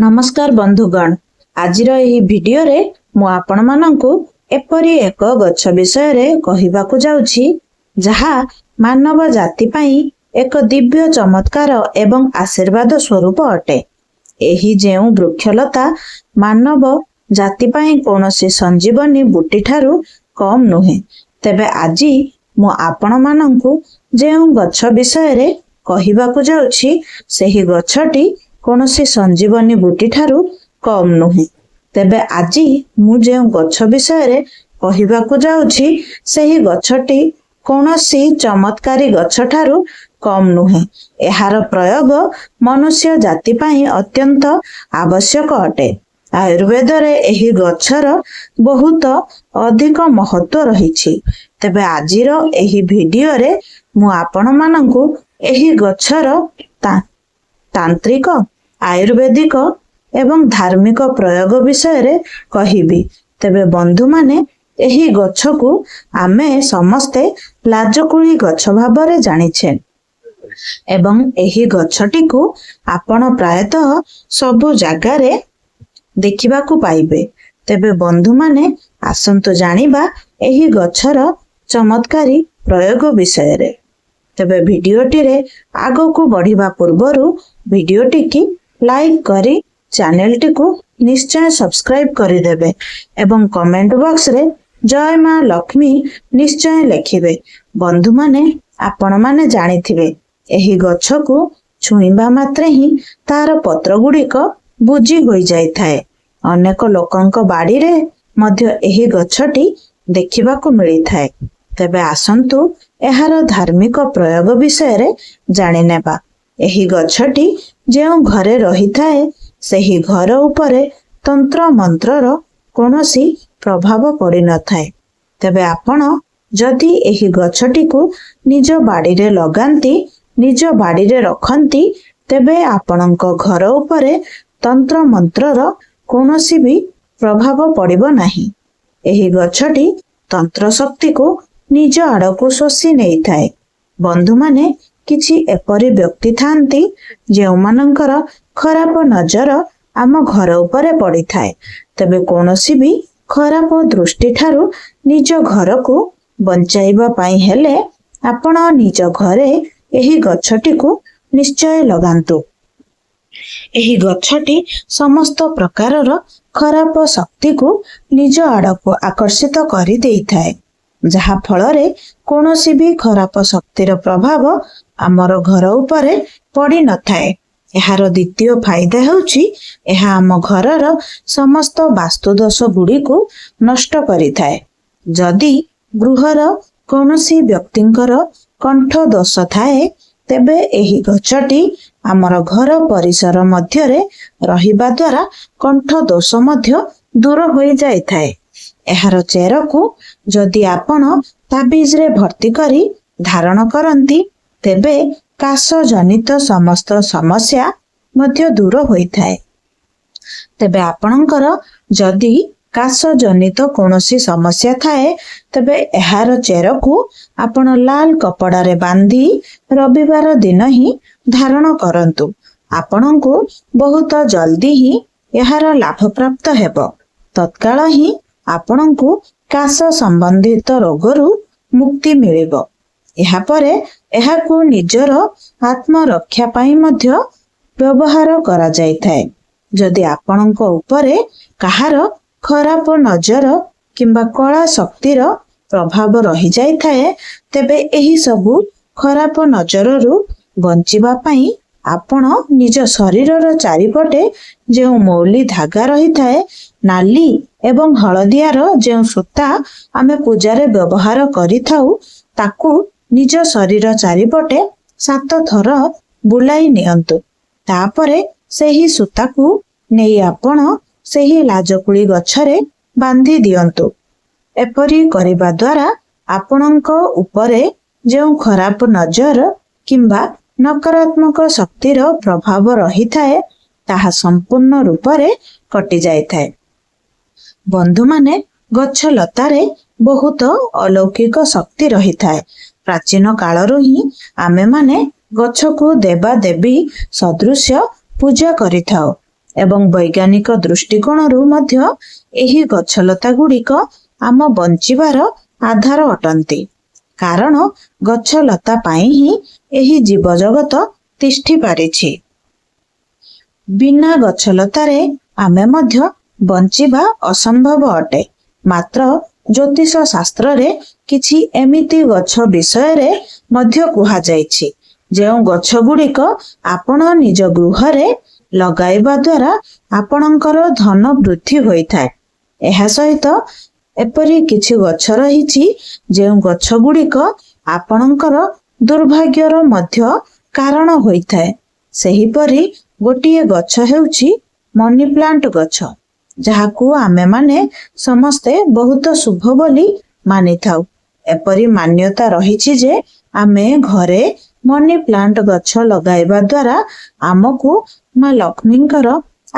नमस्कार बंधुगण, आजिर एही भिडियो रे मु आपण मानंकु एपरी एक गछ विषय रे कहिबाकु जाउछि जहा मानव जाति पई एक दिव्य चमत्कार एवं आशीर्वाद स्वरूप अटे। एही जेउ वृक्षलता मानव जाति पई कोनोसी संजीवनी बूटी ठारू कम नुहे। तेबे आजी मु आपण मानंकु जेउ गछ विषय रे कहिबाकु जाउछि सेही गछटी कोनोसी संजीवनी बूटी ठारू कम नुहे। तेबे आजी मु जे गछ विषय रे कहिबाकु जाउछि सेही गछटी कोनोसी चमत्कारी गछ ठारू कम नुहे। एहार प्रयोग मनुष्य जाति पई अत्यंत आवश्यक अटे। आयुर्वेद रे एही गछर बहुत अधिक महत्व रहिछि। तेबे आजिर एही भिडियो रे मु आपण मानंकु एही गछर तांत्रिक आयुर्वेदिक एवं धार्मिक प्रयोग विषय रे कहिबी। तेबे बंधु माने एही गछ को आमे समस्ते लाजकुली गछ भाबरे जानिछे एवं एही गछटी को आपण प्रायतः सबु जगह रे देखिबाकू पाइबे। तेबे बंधु माने आसंतु जानिबा एही गछर चमत्कारी प्रयोग विषय रे। तेबे भिडियोटी रे आगो को बढ़िबा पूर्वरु भिडियोटी की लाइक करी चैनल टी को निश्चय सब्सक्राइब करी देबे एवं कमेंट बॉक्स रे जय मां लक्ष्मी निश्चय लिखिबे। बंधु माने आपण माने जानिथिबे एही गछ को छुईबा मात्रे ही तार पत्र गुड़िक बुझी होई जाय थाए। अनेक लोकंक बाड़ी रे मध्य एही गछटी देखिबाकू मिली थाए। तेबे आसंतु एहार धार्मिक प्रयोग विषय रे जानि नेबा। एही गछटी जेउ घरे रही थाए सेही घर उपरे तंत्र मंत्रर कोनोसी प्रभाव पड़ी न थाए। तेबे आपण जदि एही गछटी को निज बाड़ी रे लगांती निज बाड़ी रे रखंती तेबे आपणक घर उपरे तंत्र मंत्रर कोनोसी भी प्रभाव पड़िबो नाही। एही गछटी तंत्र शक्ति को निज आड़कू शोषी नहीं थाए। बंधु माने किछि एपरी व्यक्ति थांती जेउ मानकर खराब नजर आम घर उपरे पड़ी थाए। तबे कोनोसी भी खराब दृष्टि ठारू निज घर को बंचाइबा पाई हेले आपण निज घरे एही गछटी को निश्चय लगांतु। एही गछटी समस्त प्रकारर खराब शक्ति को निज आड़कू आकर्षित करी देई थाए, जहा फलरे कोनोसी भी खराब शक्तिर प्रभाव आमर घर उपरे पड़ी न थाए। एहार द्वितीय फायदा हेउछि एहा आम घरर समस्त वास्तुदोष गुडी को नष्ट करि थाए। जदि गृहर कोनोसी व्यक्तिंकर कंठ दोष थाए तेबे एही गछटी आमर घर परिसर मध्य रे रहिबा द्वारा कंठ दोष मध्य दूर होई जाय थाए। एहार चेर को जदि आपण ताबीज रे भर्ती करी धारण करंती तेबे काश जनित समस्त समस्या मध्य दूर होई थाए। तेबे आपणकर जदि काश जनित कोनोसी समस्या थाए तेबे एहार चेर को आपण लाल कपड़ा रे बांधी रविवार दिन ही धारण करंतु। आपणको बहुत जल्दी ही एहार लाभ प्राप्त हेबो। तत्काल ही आपणको काश संबंधित रोगरु मुक्ति मिलिबो। एहा परे एहाकू निजर आत्मरक्षा पाई मध्य व्यवहार करा जाय थाए। जदि आपणको उपरे कहार खराब नजर किंबा कला शक्तिर प्रभाव रही जाय थाए तेबे एही सबु खराब नजररु बंचिबा पाई आपण निज शरीरर चारिपटे जेउ मौली धागा रही थाए नाली एवं हळदियार जेउ सूता आमे पूजारे व्यवहार करि थाउ ताकू निज शरीर चारिपटे 7 थर बुलाई नियंतु। तापरे सेही सूता को नेई आपण सेही लाजकुली गछरे बांधी दियंतु। एपरी करिबा द्वारा आपणक उपरे जेउ खराब नजर किंबा नकारात्मक शक्तिर प्रभाव रही थाए ताहा संपूर्ण रूपरे कटि जाय थाए। बंधु माने गछ लतारे बहुत अलौकिक शक्ति रही थाए। प्राचीन कालरू ही आमे माने गछ को देवा देवी सदृश पूजा करिथाओ। ଏବଂ ବୈଜ୍ଞାନିକ ଦୃଷ୍ଟିକୋଣରୁ ମଧ୍ୟ ଏହି ଗଛଲତା ଗୁଡ଼ିକ ଆମ ବଞ୍ଚିବାର ଆଧାର ଅଟନ୍ତି। କାରଣ ଗଛଲତା ପାଇଁ ହିଁ ଏହି ଜୀବଜଗତ ତିଷ୍ଠି ପାରିଛି। ବିନା ଗଛଲତାରେ ଆମେ ମଧ୍ୟ ବଞ୍ଚିବା ଅସମ୍ଭବ ଅଟେ। ମାତ୍ର ଜ୍ୟୋତିଷ ଶାସ୍ତ୍ରରେ କିଛି ଏମିତି ଗଛ ବିଷୟରେ ମଧ୍ୟ କୁହାଯାଇଛି ଯେଉଁ ଗଛ ଗୁଡ଼ିକ ଆପଣ ନିଜ ଗୃହରେ ଲଗାଇବା ଦ୍ୱାରା ଆପଣଙ୍କର ଧନ ବୃଦ୍ଧି ହୋଇଥାଏ। ଏହା ସହିତ ଏପରି କିଛି ଗଛ ରହିଛି ଯେଉଁ ଗଛ ଗୁଡ଼ିକ ଆପଣଙ୍କର ଦୁର୍ଭାଗ୍ୟର ମଧ୍ୟ କାରଣ ହୋଇଥାଏ। ସେହିପରି ଗୋଟିଏ ଗଛ ହେଉଛି ମନି ପ୍ଲାଣ୍ଟ ଗଛ, ଯାହାକୁ ଆମେମାନେ ସମସ୍ତେ ବହୁତ ଶୁଭ ବୋଲି ମାନିଥାଉ। ଏପରି ମାନ୍ୟତା ରହିଛି ଯେ ଆମେ ଘରେ ମନି ପ୍ଲାଣ୍ଟ ଗଛ ଲଗାଇବା ଦ୍ୱାରା ଆମକୁ ମା ଲକ୍ଷ୍ମୀଙ୍କର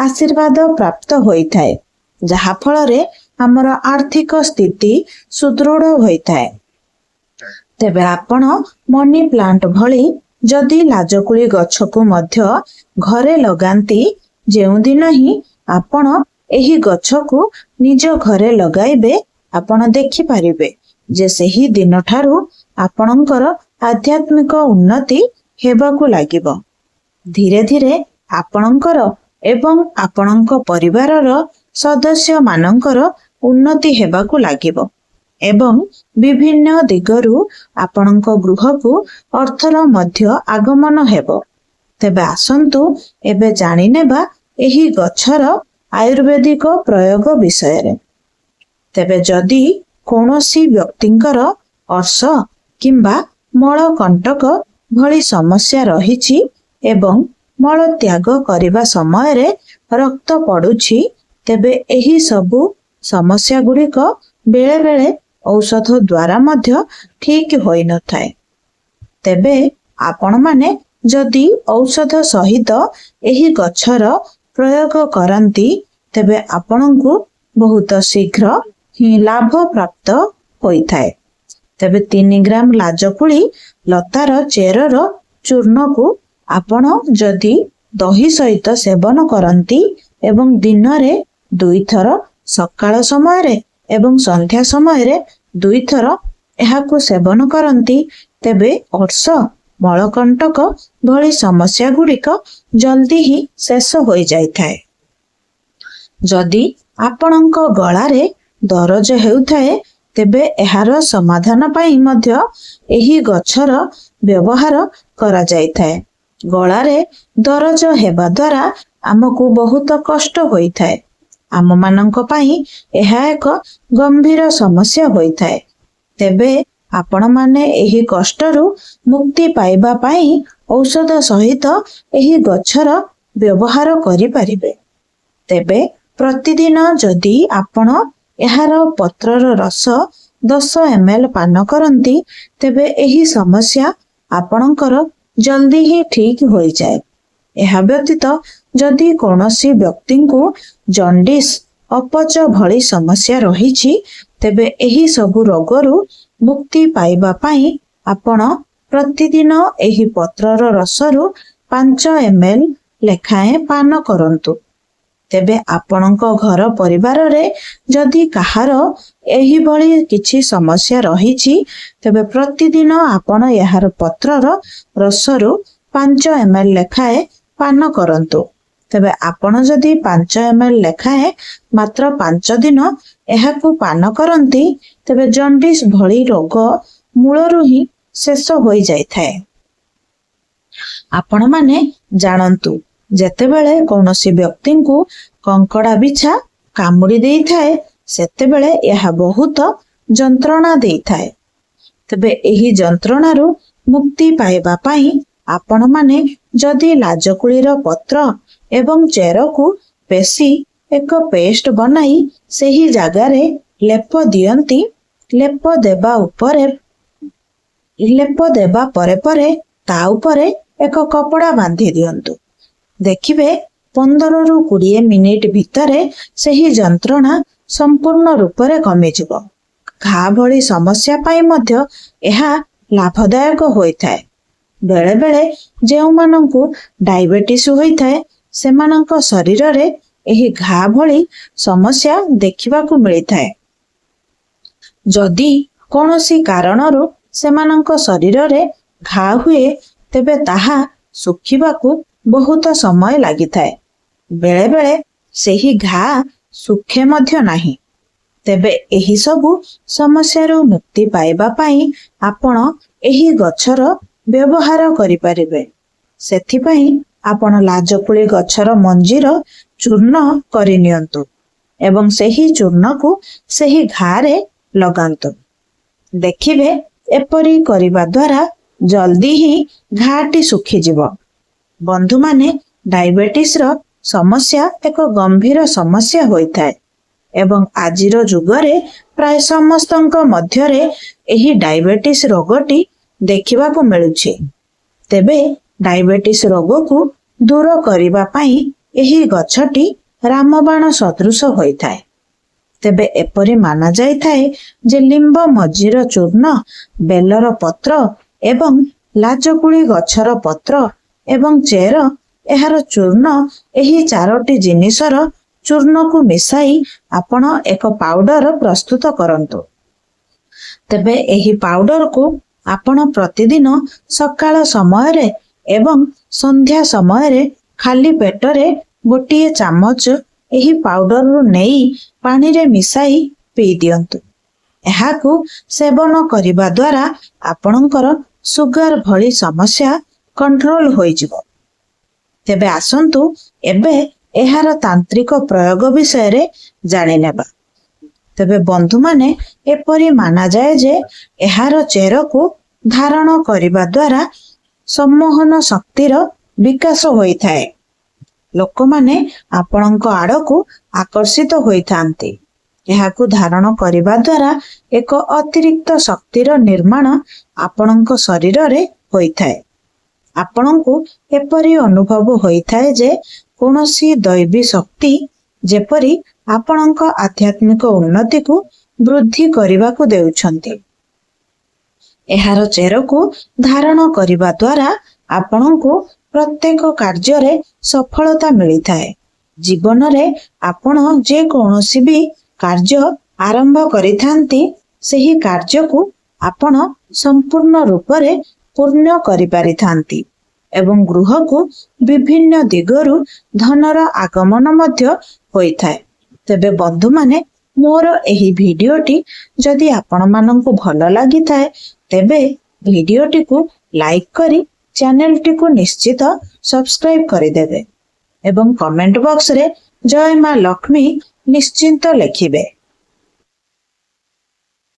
ଆଶୀର୍ବାଦ ପ୍ରାପ୍ତ ହୋଇଥାଏ, ଯାହା ଫଳରେ ଆମର ଆର୍ଥିକ ସ୍ଥିତି ସୁଦୃଢ ହୋଇଥାଏ। ତେବେ ଆପଣ ମନି ପ୍ଲାଣ୍ଟ ଭଳି ଯଦି ଲାଜକୁଳି ଗଛକୁ ମଧ୍ୟ ଘରେ ଲଗାନ୍ତି, ଯେଉଁଦିନ ହିଁ ଆପଣ ଏହି ଗଛକୁ ନିଜ ଘରେ ଲଗାଇବେ, ଆପଣ ଦେଖିପାରିବେ ଯେ ସେହି ଦିନଠାରୁ ଆପଣଙ୍କର ଆଧ୍ୟାତ୍ମିକ ଉନ୍ନତି ହେବାକୁ ଲାଗିବ। ଧୀରେ ଧୀରେ ଆପଣଙ୍କର ଏବଂ ଆପଣଙ୍କ ପରିବାରର ସଦସ୍ୟମାନଙ୍କର ଉନ୍ନତି ହେବାକୁ ଲାଗିବ ଏବଂ ବିଭିନ୍ନ ଦିଗରୁ ଆପଣଙ୍କ ଗୃହକୁ ଅର୍ଥର ମଧ୍ୟ ଆଗମନ ହେବ। ତେବେ ଆସନ୍ତୁ ଏବେ ଜାଣିନେବା ଏହି ଗଛର ଆୟୁର୍ବେଦିକ ପ୍ରୟୋଗ ବିଷୟରେ। ତେବେ ଯଦି କୌଣସି ବ୍ୟକ୍ତିଙ୍କର ଅର୍ଶ କିମ୍ବା ମଳକଣ୍ଟକ ଭଳି ସମସ୍ୟା ରହିଛି ଏବଂ ମଳତ୍ୟାଗ କରିବା ସମୟରେ ରକ୍ତ ପଡୁଛି, ତେବେ ଏହି ସବୁ ସମସ୍ୟା ଗୁଡ଼ିକ ବେଳେ ବେଳେ ଔଷଧ ଦ୍ୱାରା ମଧ୍ୟ ଠିକ ହୋଇନଥାଏ। ତେବେ ଆପଣମାନେ ଯଦି ଔଷଧ ସହିତ ଏହି ଗଛର ପ୍ରୟୋଗ କରନ୍ତି, ତେବେ ଆପଣଙ୍କୁ ବହୁତ ଶୀଘ୍ର ହିଁ ଲାଭ ପ୍ରାପ୍ତ ହୋଇଥାଏ। ତେବେ 3 ଗ୍ରାମ ଲାଜକୁଳି ଲତାର ଚେରର ଚୂର୍ଣ୍ଣକୁ ଆପଣ ଯଦି ଦହି ସହିତ ସେବନ କରନ୍ତି ଏବଂ ଦିନରେ 2 ଥର ସକାଳ ସମୟରେ ଏବଂ ସନ୍ଧ୍ୟା ସମୟରେ 2 ଥର ଏହାକୁ ସେବନ କରନ୍ତି, ତେବେ ଅର୍ଶ ମଳକଣ୍ଟକ ଭଳି ସମସ୍ୟା ଗୁଡ଼ିକ ଜଲ୍ଦି ହିଁ ଶେଷ ହୋଇଯାଇଥାଏ। ଯଦି ଆପଣଙ୍କ ଗଳାରେ ଦରଜ ହେଉଥାଏ, ତେବେ ଏହାର ସମାଧାନ ପାଇଁ ମଧ୍ୟ ଏହି ଗଛର ବ୍ୟବହାର କରାଯାଇଥାଏ। ଗଳାରେ ଦରଜ ହେବା ଦ୍ୱାରା ଆମକୁ ବହୁତ କଷ୍ଟ ହୋଇଥାଏ। ଆମମାନଙ୍କ ପାଇଁ ଏହା ଏକ ଗମ୍ଭୀର ସମସ୍ୟା ହୋଇଥାଏ। ତେବେ ଆପଣମାନେ ଏହି କଷ୍ଟରୁ ମୁକ୍ତି ପାଇବା ପାଇଁ ଔଷଧ ସହିତ ଏହି ଗଛର ବ୍ୟବହାର କରିପାରିବେ। ତେବେ ପ୍ରତିଦିନ ଯଦି ଆପଣ ଏହାର ପତ୍ରର ରସ 10 ml ପାନ କରନ୍ତି, ତେବେ ଏହି ସମସ୍ୟା ଆପଣଙ୍କର ଜଲ୍ଦି ହିଁ ଠିକ ହୋଇଯାଏ। ଏହା ବ୍ୟତୀତ ଯଦି କୌଣସି ବ୍ୟକ୍ତିଙ୍କୁ ଜଣ୍ଡିସ୍, ଅପଚ ଭଳି ସମସ୍ୟା ରହିଛି, ତେବେ ଏହି ସବୁ ରୋଗରୁ ମୁକ୍ତି ପାଇବା ପାଇଁ ଆପଣ ପ୍ରତିଦିନ ଏହି ପତ୍ରର ରସରୁ 5 ml ଲେଖାଏଁ ପାନ କରନ୍ତୁ। ତେବେ ଆପଣଙ୍କ ଘର ପରିବାରରେ ଯଦି କାହାର ଏହିଭଳି କିଛି ସମସ୍ୟା ରହିଛି, ତେବେ ପ୍ରତିଦିନ ଆପଣ ଏହାର ପତ୍ରର ରସରୁ 5 ml ଲେଖାଏଁ ପାନ କରନ୍ତୁ। ତେବେ ଆପଣ ଯଦି 5 ml ଲେଖାଏଁ ମାତ୍ର 5 ଦିନ ଏହାକୁ ପାନ କରନ୍ତି, ତେବେ ଜଣ୍ଡିସ୍ ଭଳି ରୋଗ ମୂଳରୁ ହିଁ ଶେଷ ହୋଇଯାଇଥାଏ। ଆପଣମାନେ ଜାଣନ୍ତୁ, ଯେତେବେଳେ କୌଣସି ବ୍ୟକ୍ତିଙ୍କୁ କଙ୍କଡା ବିଛା କାମୁଡି ଦେଇଥାଏ, ସେତେବେଳେ ଏହା ବହୁତ ଯନ୍ତ୍ରଣା ଦେଇଥାଏ। ତେବେ ଏହି ଯନ୍ତ୍ରଣାରୁ ମୁକ୍ତି ପାଇବା ପାଇଁ ଆପଣମାନେ ଯଦି ଲାଜକୁଳିର ପତ୍ର ଏବଂ ଚେରକୁ ପେଷି ଏକ ପେଷ୍ଟ ବନାଇ ସେହି ଜାଗାରେ ଲେପ ଦିଅନ୍ତି, ଲେପ ଦେବା ପରେ ପରେ ତା ଉପରେ ଏକ କପଡା ବାନ୍ଧି ଦିଅନ୍ତୁ। ଦେଖିବେ 15ରୁ 20 ମିନିଟ ଭିତରେ ସେହି ଯନ୍ତ୍ରଣା ସମ୍ପୂର୍ଣ୍ଣ ରୂପରେ କମିଯିବ। ଘା ଭଳି ସମସ୍ୟା ପାଇଁ ମଧ୍ୟ ଏହା ଲାଭଦାୟକ ହୋଇଥାଏ। ବେଳେ ବେଳେ ଯେଉଁମାନଙ୍କୁ ଡାଇବେଟିସ୍ ହୋଇଥାଏ, ସେମାନଙ୍କ ଶରୀରରେ ଏହି ଘା ଭଳି ସମସ୍ୟା ଦେଖିବାକୁ ମିଳିଥାଏ। ଯଦି କୌଣସି କାରଣରୁ ସେମାନଙ୍କ ଶରୀରରେ ଘା ହୁଏ ତେବେ ତାହା ଶୁଖିବାକୁ ବହୁତ ସମୟ ଲାଗିଥାଏ। ବେଳେ ବେଳେ ସେହି ଘା ଶୁଖେ ମଧ୍ୟ ନାହିଁ। ତେବେ ଏହି ସବୁ ସମସ୍ୟାରୁ ମୁକ୍ତି ପାଇବା ପାଇଁ ଆପଣ ଏହି ଗଛର ବ୍ୟବହାର କରିପାରିବେ। ସେଥିପାଇଁ ଆପଣ ଲାଜକୁଳି ଗଛର ମଞ୍ଜିର ଚୂର୍ଣ୍ଣ କରିନିଅନ୍ତୁ ଏବଂ ସେହି ଚୂର୍ଣ୍ଣକୁ ସେହି ଘାରେ ଲଗାନ୍ତୁ। ଦେଖିବେ ଏପରି କରିବା ଦ୍ୱାରା ଜଲ୍ଦି ହିଁ ଘାଟି ଶୁଖିଯିବ। ବନ୍ଧୁମାନେ, ଡାଇବେଟିସର ସମସ୍ୟା ଏକ ଗମ୍ଭୀର ସମସ୍ୟା ହୋଇଥାଏ ଏବଂ ଆଜିର ଯୁଗରେ ପ୍ରାୟ ସମସ୍ତଙ୍କ ମଧ୍ୟରେ ଏହି ଡାଇବେଟିସ ରୋଗଟି ଦେଖିବାକୁ ମିଳୁଛି। ତେବେ ଡାଇବେଟିସ ରୋଗକୁ ଦୂର କରିବା ପାଇଁ ଏହି ଗଛଟି ରାମବାଣ ସଦୃଶ ହୋଇଥାଏ। ତେବେ ଏପରି ମାନାଯାଇଥାଏ ଯେ ଲିମ୍ବ ମଞ୍ଜିର ଚୂର୍ଣ୍ଣ, ବେଲର ପତ୍ର ଏବଂ ଲାଜକୁଳି ଗଛର ପତ୍ର ଏବଂ ଚେର ଏହାର ଚୂର୍ଣ୍ଣ, ଏହି 4ଟି ଜିନିଷର ଚୂର୍ଣ୍ଣକୁ ମିଶାଇ ଆପଣ ଏକ ପାଉଡର ପ୍ରସ୍ତୁତ କରନ୍ତୁ। ତେବେ ଏହି ପାଉଡରକୁ ଆପଣ ପ୍ରତିଦିନ ସକାଳ ସମୟରେ ଏବଂ ସନ୍ଧ୍ୟା ସମୟରେ ଖାଲି ପେଟରେ ଗୋଟିଏ ଚାମଚ ଏହି ପାଉଡରରୁ ନେଇ ପାଣିରେ ମିଶାଇ ପିଇ ଦିଅନ୍ତୁ। ଏହାକୁ ସେବନ କରିବା ଦ୍ୱାରା ଆପଣଙ୍କର ସୁଗାର ଭଳି ସମସ୍ୟା କଣ୍ଟ୍ରୋଲ ହୋଇଯିବ। ତେବେ ଆସନ୍ତୁ ଏବେ ଏହାର ତାନ୍ତ୍ରିକ ପ୍ରୟୋଗ ବିଷୟରେ ଜାଣିନେବା। ତେବେ ବନ୍ଧୁମାନେ, ଏପରି ମାନାଯାଏ ଯେ ଏହାର ଚେରକୁ ଧାରଣ କରିବା ଦ୍ୱାରା ସମ୍ମୋହନ ଶକ୍ତିର ବିକାଶ ହୋଇଥାଏ। ଲୋକମାନେ ଆପଣଙ୍କ ଆଡ଼କୁ ଆକର୍ଷିତ ହୋଇଥାନ୍ତି। ଏହାକୁ ଧାରଣ କରିବା ଦ୍ୱାରା ଏକ ଅତିରିକ୍ତ ଶକ୍ତିର ନିର୍ମାଣ ଆପଣଙ୍କ ଶରୀରରେ ହୋଇଥାଏ। ଆପଣଙ୍କୁ ଏପରି ଅନୁଭବ ହୋଇଥାଏ ଯେ କୌଣସି ଦୈବୀ ଶକ୍ତି ଯେପରି ଆପଣଙ୍କ ଆଧ୍ୟାତ୍ମିକ ଉନ୍ନତିକୁ ବୃଦ୍ଧି କରିବାକୁ ଦେଉଛନ୍ତି। ଏହାର ଚେରକୁ ଧାରଣ କରିବା ଦ୍ୱାରା ଆପଣଙ୍କୁ ପ୍ରତ୍ୟେକ କାର୍ଯ୍ୟରେ ସଫଳତା ମିଳିଥାଏ। ଜୀବନରେ ଆପଣ ଯେ କୌଣସି ବି କାର୍ଯ୍ୟ ଆରମ୍ଭ କରିଥାନ୍ତି, ସେହି କାର୍ଯ୍ୟକୁ ଆପଣ ସମ୍ପୂର୍ଣ୍ଣ ରୂପରେ ପୂର୍ଣ୍ଣ କରିପାରିଥାନ୍ତି ଏବଂ ଗୃହକୁ ବିଭିନ୍ନ ଦିଗରୁ ଧନର ଆଗମନ ମଧ୍ୟ ହୋଇଥାଏ। ତେବେ ବନ୍ଧୁମାନେ, ମୋର ଏହି ଭିଡିଓଟି ଯଦି ଆପଣମାନଙ୍କୁ ଭଲ ଲାଗିଥାଏ ତେବେ ଭିଡିଓଟିକୁ ଲାଇକ୍ କରି ଚ୍ୟାନେଲଟିକୁ ନିଶ୍ଚିତ ସବସ୍କ୍ରାଇବ କରିଦେବେ ଏବଂ କମେଣ୍ଟ ବକ୍ସରେ ଜୟ ମା ଲକ୍ଷ୍ମୀ ନିଶ୍ଚିନ୍ତ ଲେଖିବେ।